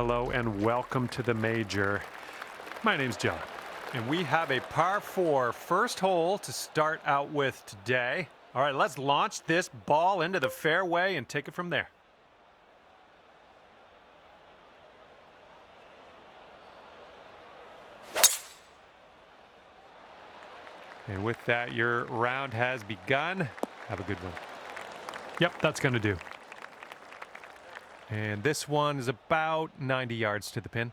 Hello and welcome to the major. My name's John, and we have a par 4 first hole to start out with today. All right, let's launch this ball into the fairway and take it from there. And with that, your round has begun. Have a good one. Yep, that's going to do. And this one is about 90 yards to the pin.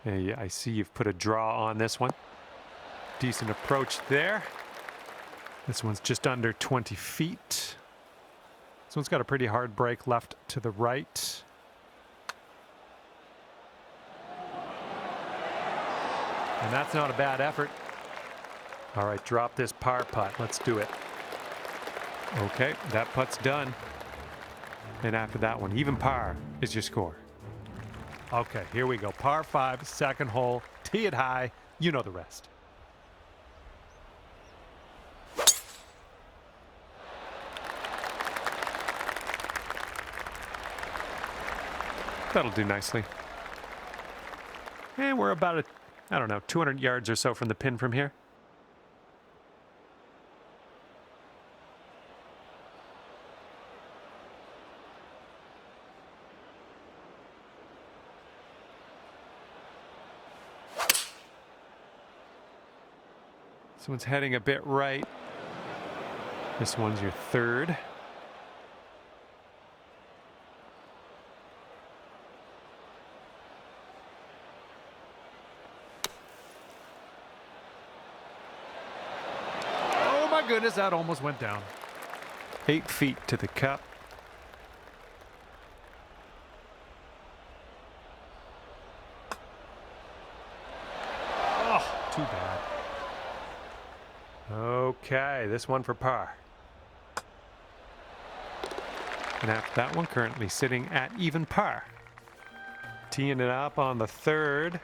Hey, I see you've put a draw on this one. Decent approach there. This one's just under 20 feet. This one's got a pretty hard break left to the right. And that's not a bad effort. All right, drop this par putt. Let's do it. Okay, that putt's done. And after that one, even par is your score. Okay, here we go. Par 5, second hole. Tee it high. You know the rest. That'll do nicely. And we're about, 200 yards or so from the pin from here. This one's heading a bit right. This one's your third. Oh my goodness, that almost went down. 8 feet to the cup. Oh, too bad. Okay, this one for par. And after that one, currently sitting at even par. Teeing it up on the third.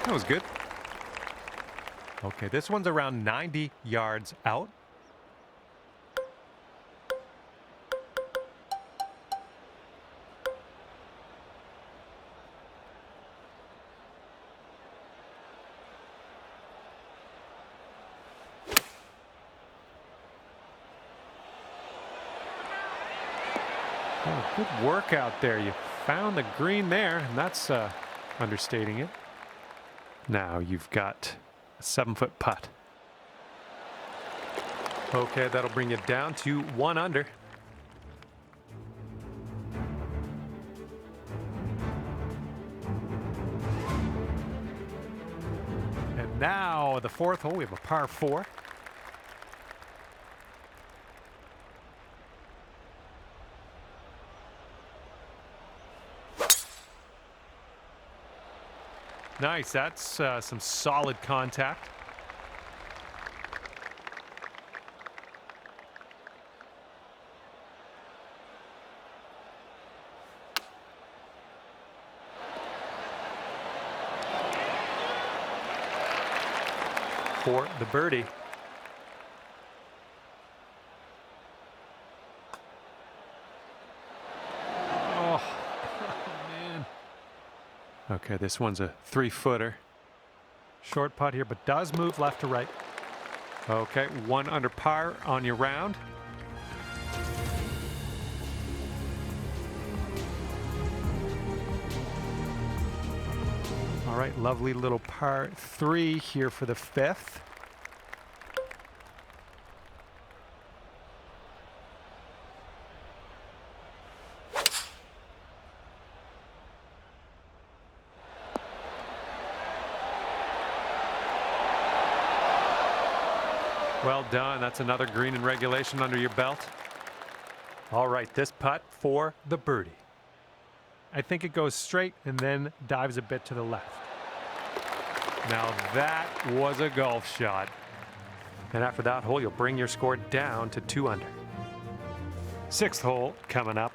That was good. Okay, this one's around 90 yards out. Oh, good work out there. You found the green there, and that's understating it. Now you've got a 7-foot putt. Okay, that'll bring you down to 1 under. And now the fourth hole, we have a par 4. Nice, that's some solid contact. For the birdie. Okay, this one's a 3-footer. Short putt here, but does move left to right. Okay, 1 under par on your round. All right, lovely little par 3 here for the 5th. Well done. That's another green in regulation under your belt. All right, this putt for the birdie. I think it goes straight and then dives a bit to the left. Now that was a golf shot. And after that hole, you'll bring your score down to 2 under. 6th hole coming up.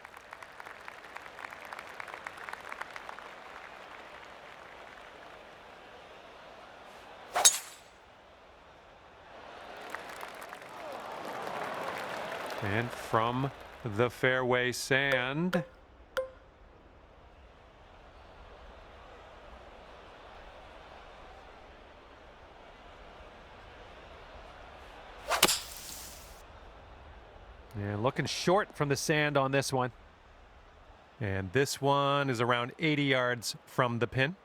And from the fairway sand. And looking short from the sand on this one. And this one is around 80 yards from the pin.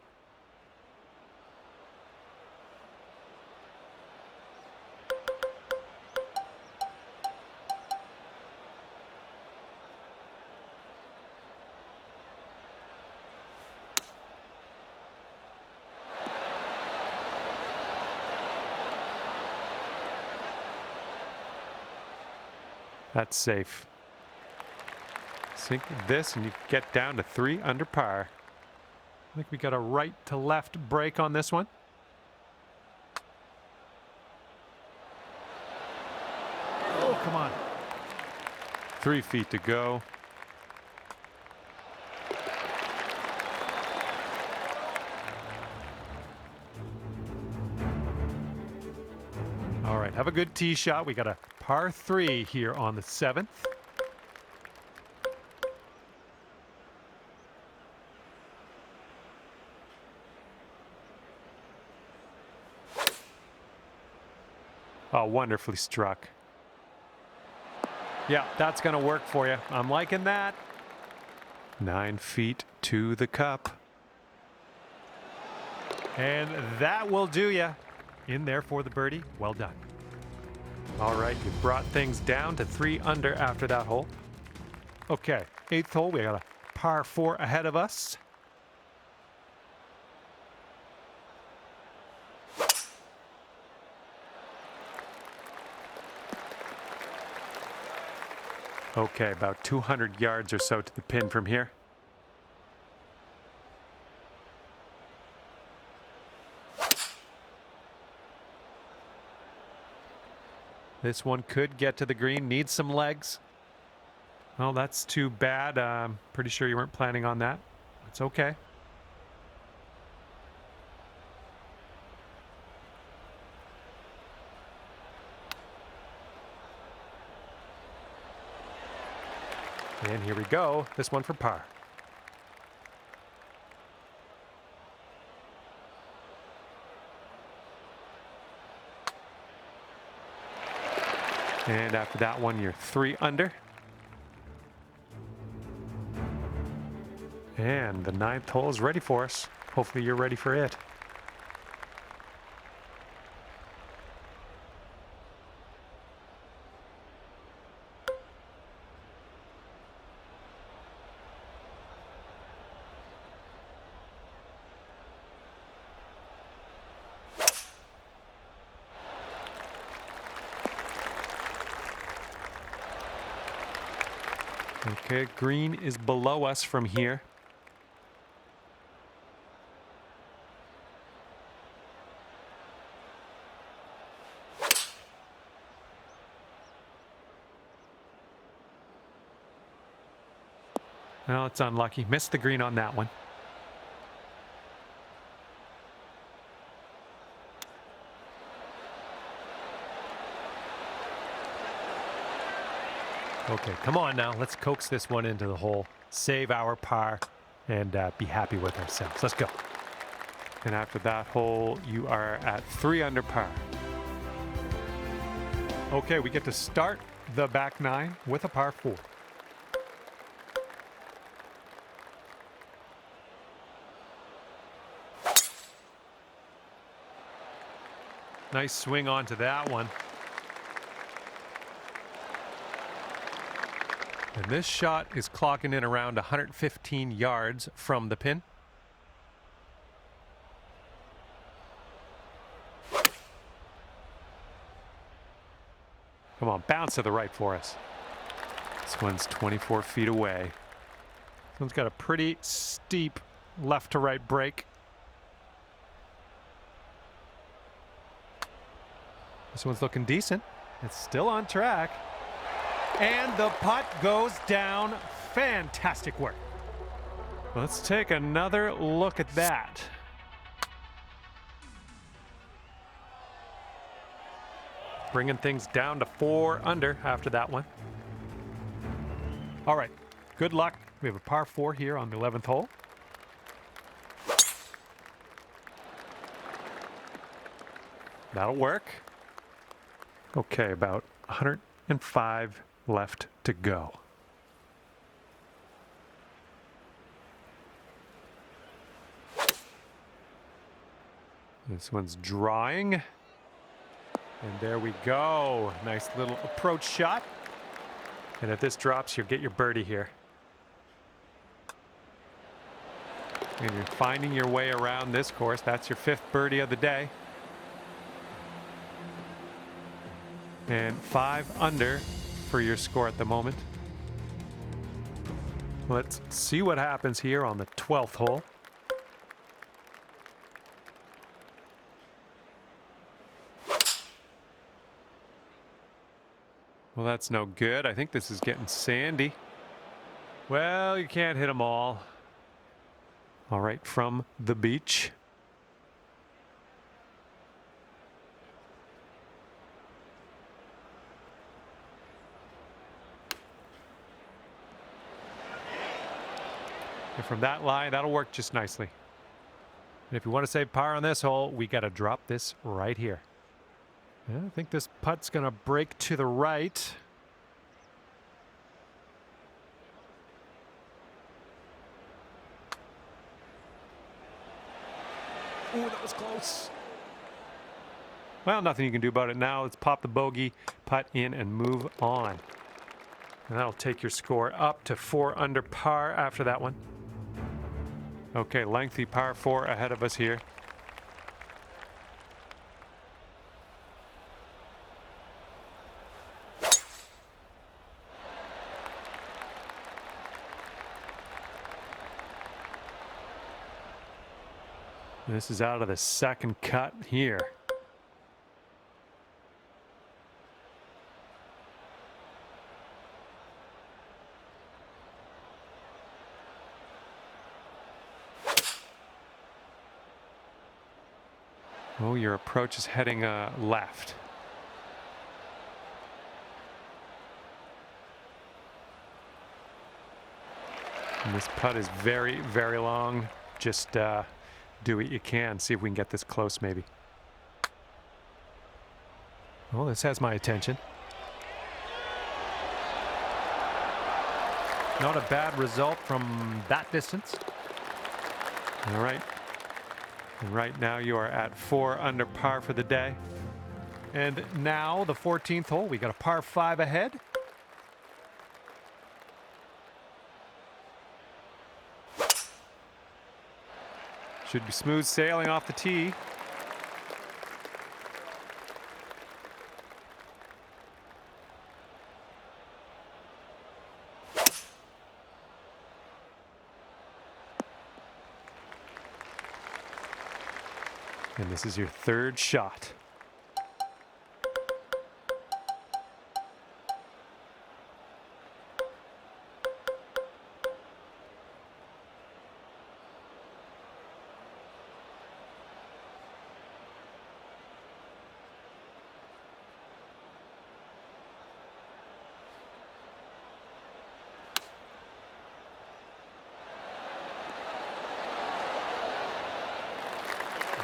That's safe. Sink this and you get down to 3 under par. I think we got a right to left break on this one. Oh, come on. 3 feet to go. All right, have a good tee shot. We got a par 3 here on the 7th. Oh, wonderfully struck. Yeah, that's going to work for you. I'm liking that. 9 feet to the cup. And that will do ya. In there for the birdie. Well done. All right, you brought things down to 3 under after that hole. Okay, 8th hole, we got a par 4 ahead of us. Okay, about 200 yards or so to the pin from here. This one could get to the green, needs some legs. Well, that's too bad. I'm pretty sure you weren't planning on that. It's okay. And here we go. This one for par. And after that one, you're 3 under. And the 9th hole is ready for us. Hopefully you're ready for it. Okay, green is below us from here. Well, it's unlucky. Missed the green on that one. Okay, come on now. Let's coax this one into the hole, save our par, and be happy with ourselves. Let's go. And after that hole, you are at 3 under par. Okay, we get to start the back 9 with a par 4. Nice swing onto that one. And this shot is clocking in around 115 yards from the pin. Come on, bounce to the right for us. This one's 24 feet away. This one's got a pretty steep left to right break. This one's looking decent. It's still on track. And the putt goes down. Fantastic work. Let's take another look at that. Bringing things down to 4 under after that one. All right, good luck. We have a par 4 here on the 11th hole. That'll work. Okay, about 105 left to go. This one's drawing. And there we go. Nice little approach shot. And if this drops, you'll get your birdie here. And you're finding your way around this course. That's your 5th birdie of the day. And 5 under for your score at the moment. Let's see what happens here on the 12th hole. Well, that's no good. I think this is getting sandy. Well, you can't hit them all. All right, from the beach. And from that line, that'll work just nicely. And if you want to save par on this hole, we got to drop this right here. Yeah, I think this putt's going to break to the right. Oh, that was close. Well, nothing you can do about it now. Let's pop the bogey, putt in, and move on. And that'll take your score up to 4 under par after that one. Okay, lengthy par 4 ahead of us here. This is out of the second cut here. Oh, your approach is heading left. And this putt is very, very long. Just do what you can. See if we can get this close, maybe. Well, this has my attention. Not a bad result from that distance. All right. And right now you are at 4 under par for the day. And now the 14th hole. We got a par 5 ahead. Should be smooth sailing off the tee. And this is your 3rd shot.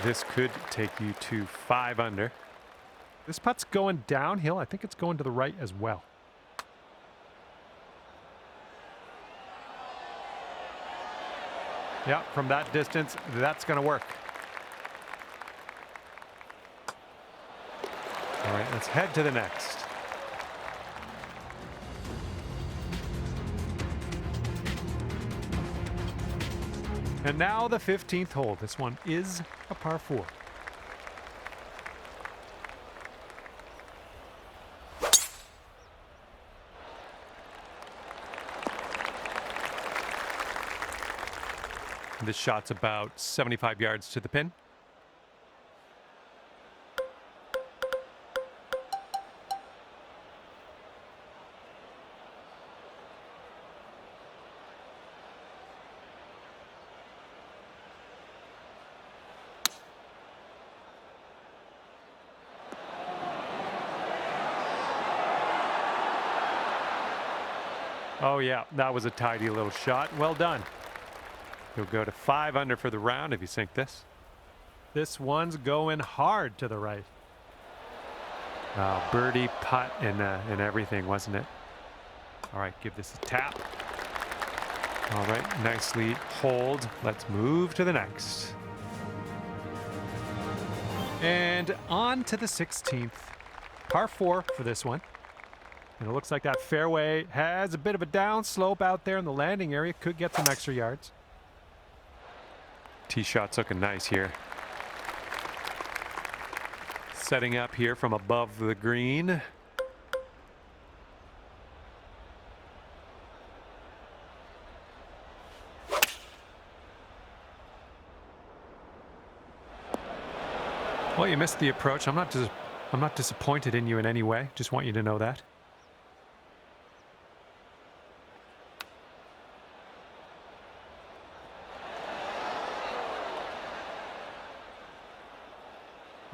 This could take you to 5 under. This putt's going downhill. I think it's going to the right as well. Yeah, from that distance, that's going to work. All right, let's head to the next. And now the 15th hole. This one is a par 4. This shot's about 75 yards to the pin. Oh yeah, that was a tidy little shot. Well done. You'll go to 5 under for the round if you sink this. This one's going hard to the right. Birdie, putt, and everything, wasn't it? All right, give this a tap. All right, nicely hold. Let's move to the next. And on to the 16th. Par 4 for this one. And it looks like that fairway has a bit of a downslope out there in the landing area. Could get some extra yards. Tee shot's looking nice here. Setting up here from above the green. Well, you missed the approach. I'm not disappointed in you in any way. Just want you to know that.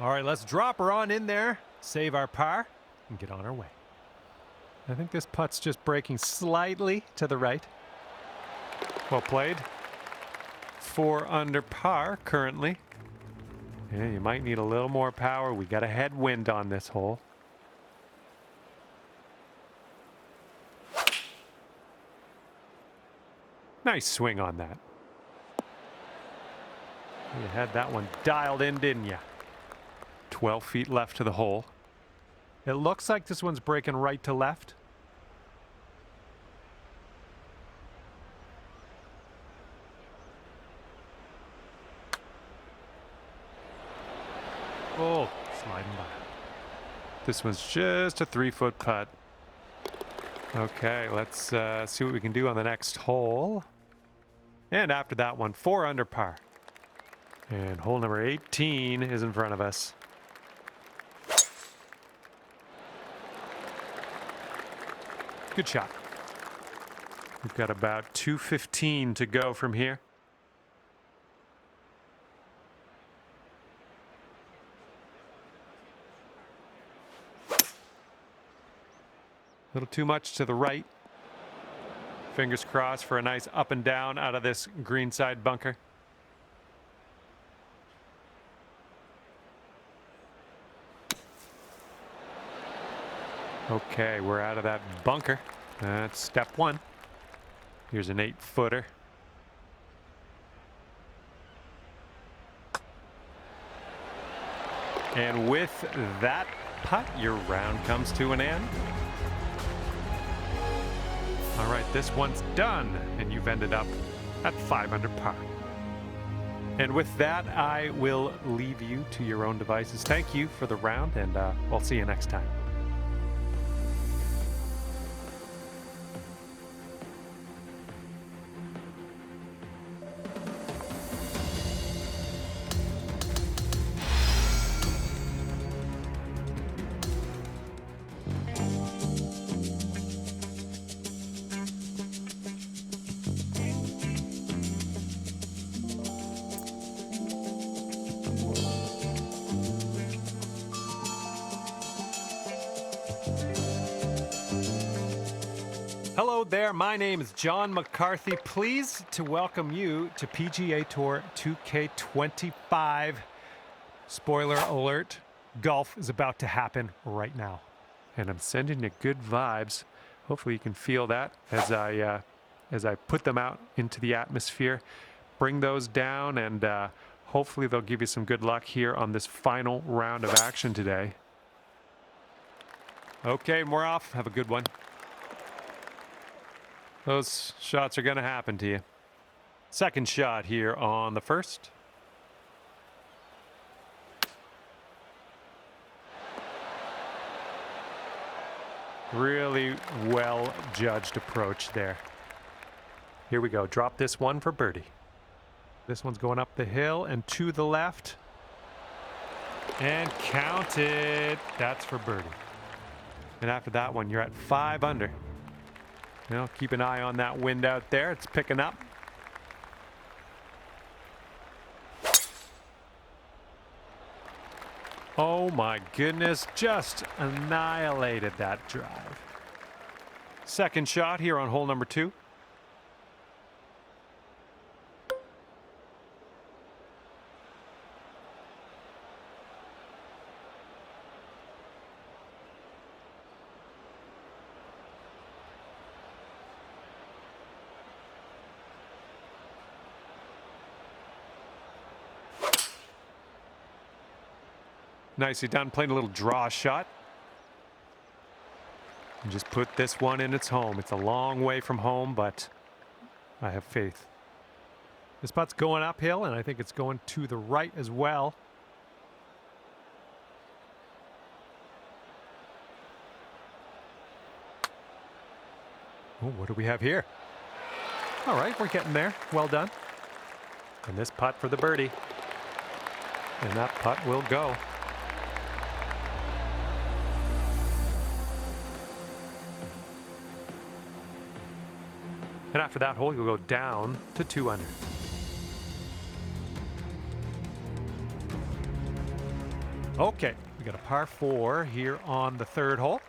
All right, let's drop her on in there, save our par, and get on our way. I think this putt's just breaking slightly to the right. Well played. 4 under par currently. Yeah, you might need a little more power. We got a headwind on this hole. Nice swing on that. You had that one dialed in, didn't you? 12 feet left to the hole. It looks like this one's breaking right to left. Oh, sliding by. This one's just a 3-foot putt. Okay, let's see what we can do on the next hole. And after that one, 4 under par. And hole number 18 is in front of us. Good shot. We've got about 215 to go from here. A little too much to the right. Fingers crossed for a nice up and down out of this greenside bunker. Okay, we're out of that bunker. That's step 1. Here's an 8-footer. And with that putt, your round comes to an end. All right, this one's done, and you've ended up at 5 under par. And with that, I will leave you to your own devices. Thank you for the round, and we'll see you next time. Hello there, my name is John McCarthy. Pleased to welcome you to PGA Tour 2K25. Spoiler alert, golf is about to happen right now. And I'm sending you good vibes. Hopefully you can feel that as I put them out into the atmosphere. Bring those down, and hopefully they'll give you some good luck here on this final round of action today. Okay, we're off. Have a good one. Those shots are going to happen to you. Second shot here on the first. Really well judged approach there. Here we go. Drop this one for birdie. This one's going up the hill and to the left. And count it. That's for birdie. And after that one, you're at 5 under. You know, keep an eye on that wind out there. It's picking up. Oh my goodness, just annihilated that drive. Second shot here on hole number 2. Nicely done, playing a little draw shot. And just put this one in its home. It's a long way from home, but I have faith. This putt's going uphill, and I think it's going to the right as well. Oh, what do we have here? All right, we're getting there. Well done. And this putt for the birdie. And that putt will go. And after that hole, you'll go down to 2 under. Okay, we got a par 4 here on the 3rd hole.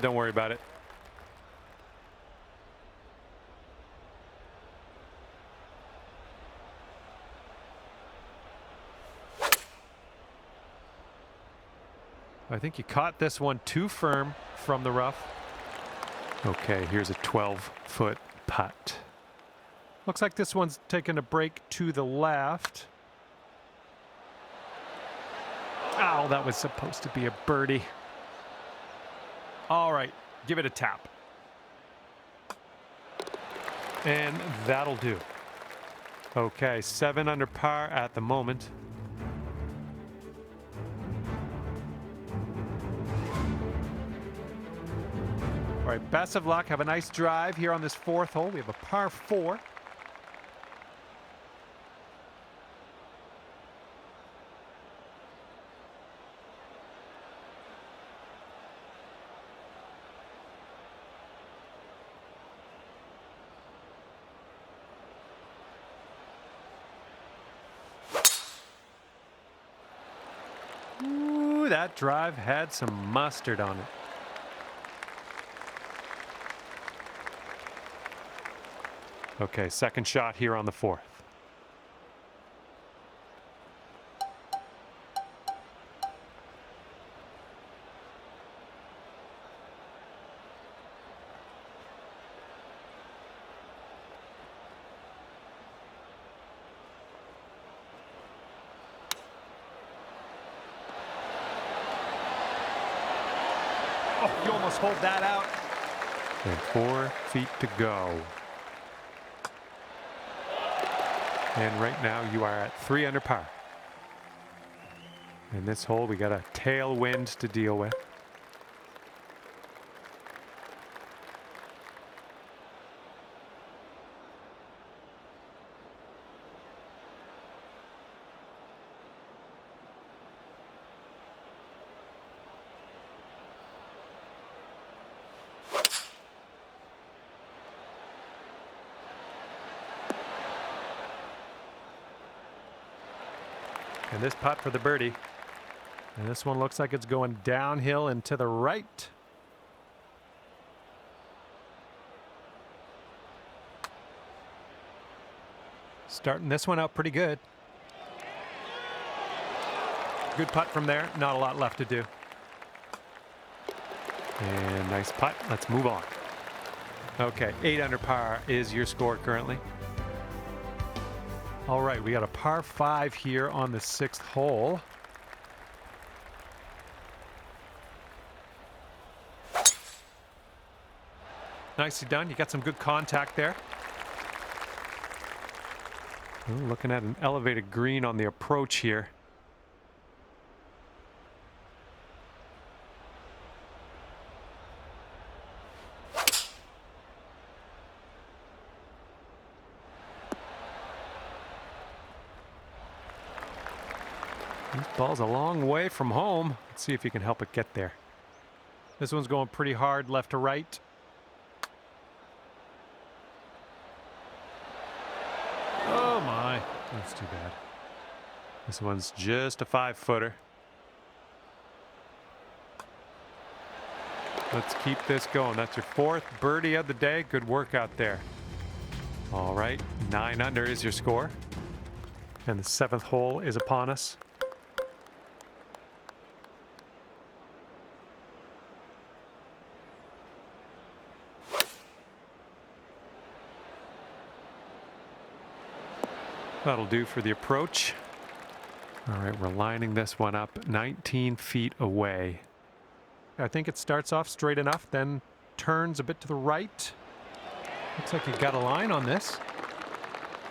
Don't worry about it. I think you caught this one too firm from the rough. Okay, here's a 12-foot putt. Looks like this one's taking a break to the left. Oh, that was supposed to be a birdie. All right, give it a tap. And that'll do. Okay, 7 under par at the moment. All right, best of luck. Have a nice drive here on this 4th hole. We have a par 4. Ooh, that drive had some mustard on it. Okay, second shot here on the 4th. Oh, you almost hold that out. And 4 feet to go. And right now you are at 3 under par. In this hole, we got a tailwind to deal with. And this putt for the birdie. And this one looks like it's going downhill and to the right. Starting this one out pretty good. Good putt from there. Not a lot left to do. And nice putt. Let's move on. Okay, 8 under par is your score currently. All right, we got a par 5 here on the 6th hole. Nicely done. You got some good contact there. Ooh, looking at an elevated green on the approach here. This ball's a long way from home. Let's see if you can help it get there. This one's going pretty hard left to right. Oh my, that's too bad. This one's just a 5-footer. Let's keep this going. That's your 4th birdie of the day. Good work out there. All right, 9 under is your score. And the 7th hole is upon us. That'll do for the approach. All right, we're lining this one up 19 feet away. I think it starts off straight enough, then turns a bit to the right. Looks like you got a line on this.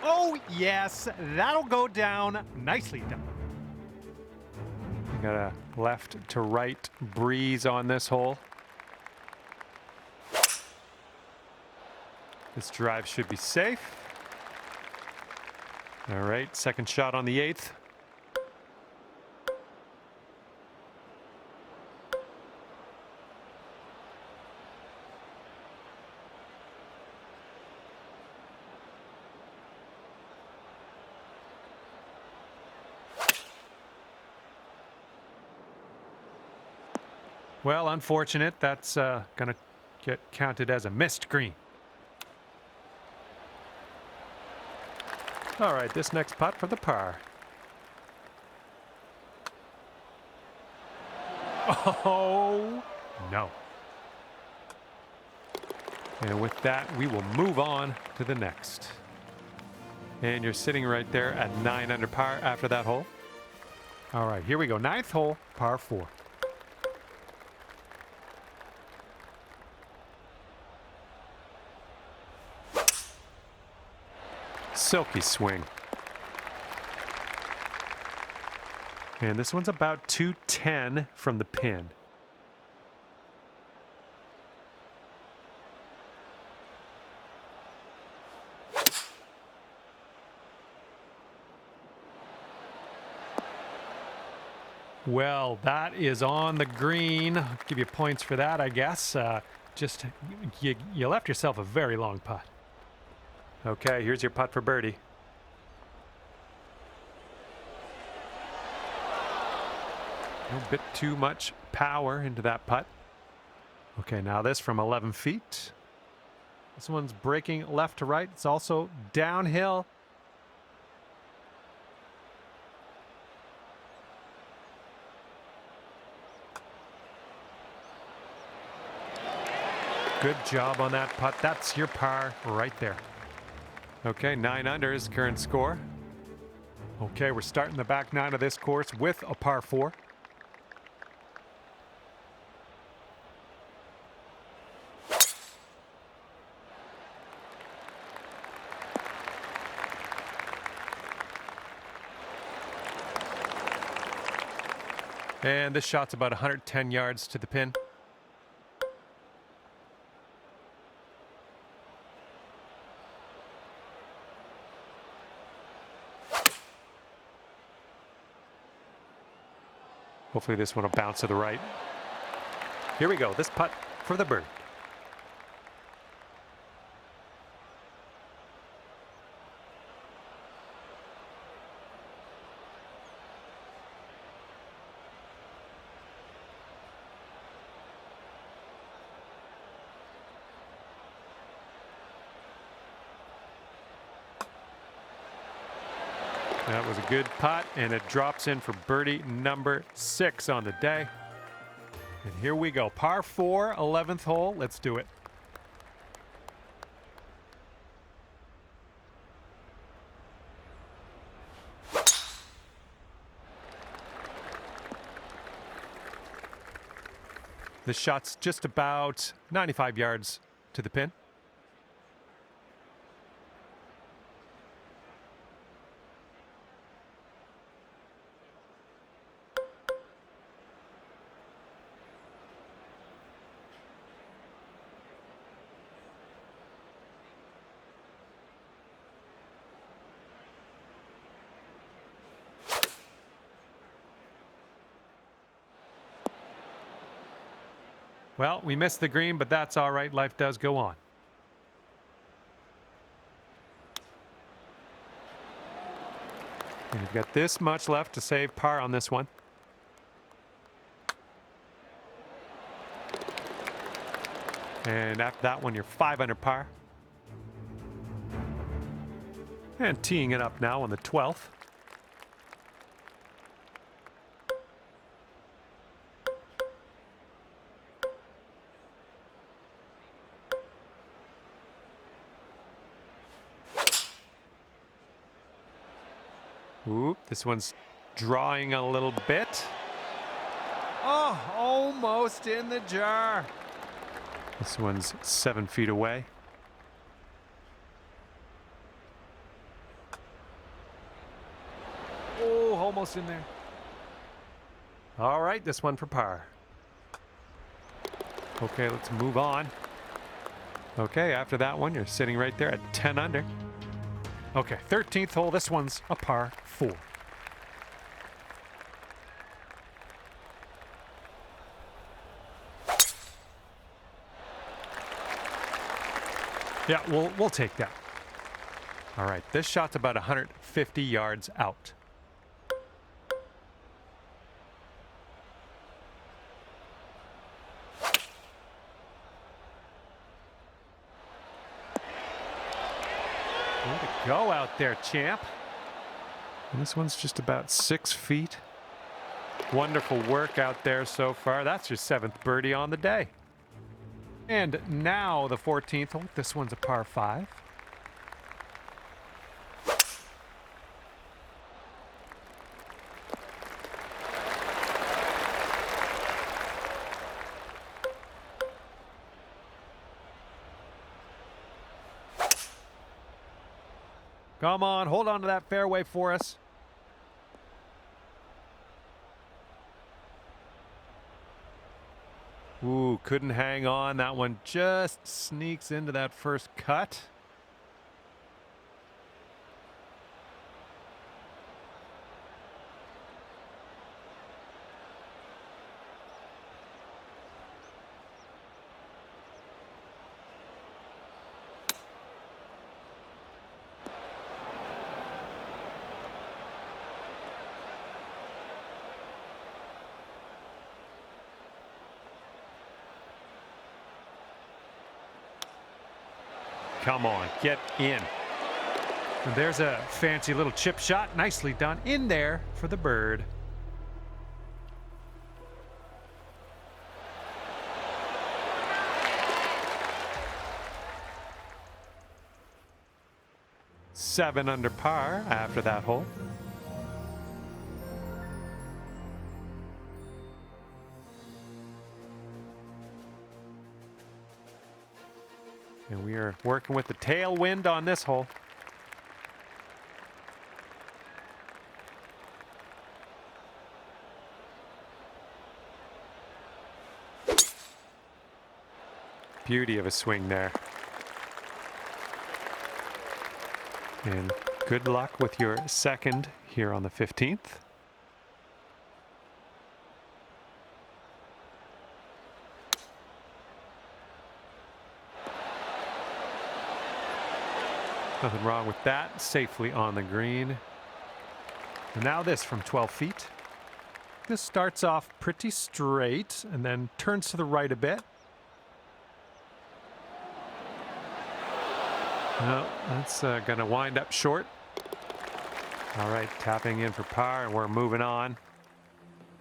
Oh, yes, that'll go down. Nicely done. You got a left to right breeze on this hole. This drive should be safe. All right, second shot on the 8th. Well, unfortunate. That's going to get counted as a missed green. All right, this next putt for the par. Oh, no. And with that, we will move on to the next. And you're sitting right there at 9 under par after that hole. All right, here we go. 9th hole, par 4. Silky swing. And this one's about 210 from the pin. Well, that is on the green. I'll give you points for that, I guess. Just you left yourself a very long putt. Okay, here's your putt for birdie. A bit too much power into that putt. Okay, now this from 11 feet. This one's breaking left to right. It's also downhill. Good job on that putt. That's your par right there. Okay, 9 under is the current score. Okay, we're starting the back 9 of this course with a par 4. And this shot's about 110 yards to the pin. Hopefully this one will bounce to the right. Here we go, this putt for the bird. That was a good putt, and it drops in for birdie number 6 on the day. And here we go, par 4, 11th hole. Let's do it. This shot's just about 95 yards to the pin. Well, we missed the green, but that's all right. Life does go on. And you've got this much left to save par on this one. And after that one, you're 5 under par. And teeing it up now on the 12th. Ooh, this one's drawing a little bit. Oh, almost in the jar. This one's 7 feet away. Oh, almost in there. All right, this one for par. Okay, let's move on. Okay, after that one, you're sitting right there at 10 under. Okay, 13th hole. This one's a par 4. Yeah, we'll take that. All right, this shot's about 150 yards out. Way to go out there, champ. And this one's just about 6 feet. Wonderful work out there so far. That's your 7th birdie on the day. And now the 14th hole. This one's a par 5. Come on, hold on to that fairway for us. Ooh, couldn't hang on. That one just sneaks into that first cut. Come on, get in. And there's a fancy little chip shot. Nicely done in there for the bird. Seven under par after that hole. And we are working with the tailwind on this hole. Beauty of a swing there. And good luck with your second here on the 15th. Nothing wrong with that. Safely on the green. And now this from 12 feet. This starts off pretty straight and then turns to the right a bit. Well, that's going to wind up short. All right, tapping in for par, and we're moving on.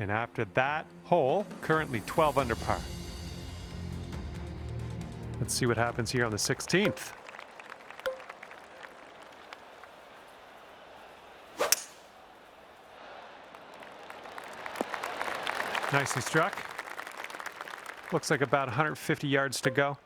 And after that hole, currently 12 under par. Let's see what happens here on the 16th. Nicely struck. Looks like about 150 yards to go.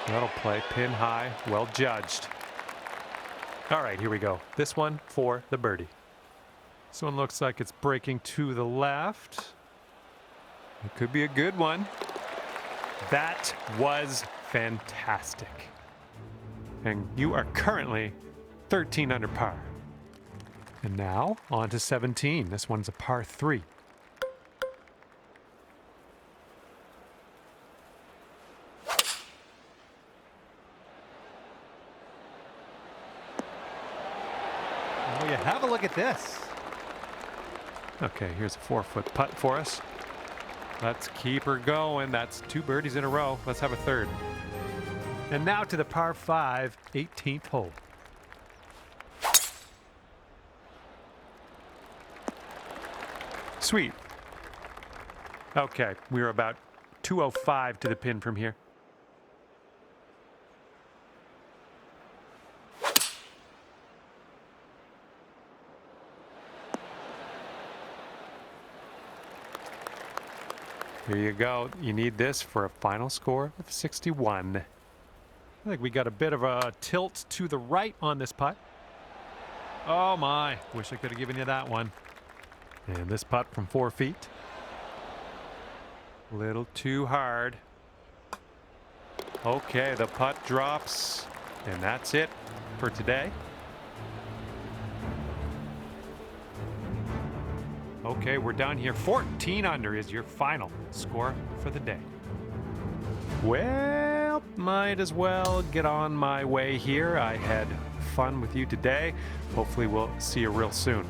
That'll play pin high, well judged. All right, here we go. This one for the birdie. This one looks like it's breaking to the left. It could be a good one. That was fantastic. And you are currently 13 under par. And now on to 17. This one's a par 3. Oh, yeah, have a look at this. Okay, here's a 4-foot putt for us. Let's keep her going. That's 2 birdies in a row. Let's have a third. And now to the par 5, 18th hole. Sweet. Okay, we're about 205 to the pin from here. Here you go. You need this for a final score of 61. I think we got a bit of a tilt to the right on this putt. Oh my, wish I could have given you that one. And this putt from 4 feet. A little too hard. Okay, the putt drops. And that's it for today. Okay, we're down here. 14 under is your final score for the day. Well, might as well get on my way here. I had fun with you today. Hopefully we'll see you real soon.